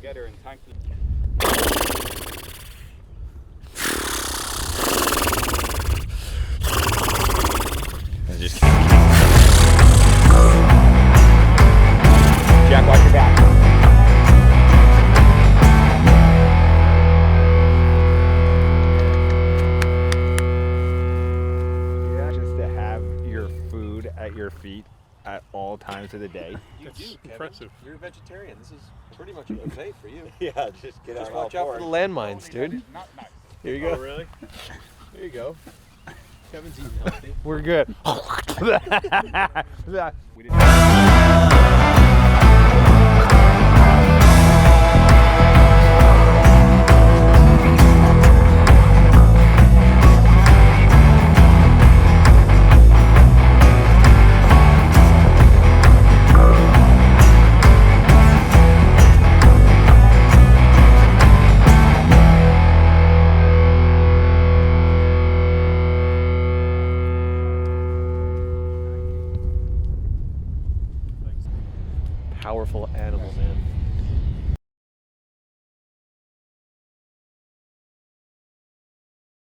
together and thank you. Just Jack, watch your back. Yeah, just to have your food at your feet at all times of the day. That's impressive. You're a vegetarian. This is pretty much a buffet for you. Yeah, just get Just on all watch out for fours. the landmines, dude. Not nice. Here you go. Oh, really? There you go. Kevin's eating healthy. We're good. We didn't. Powerful animal, man.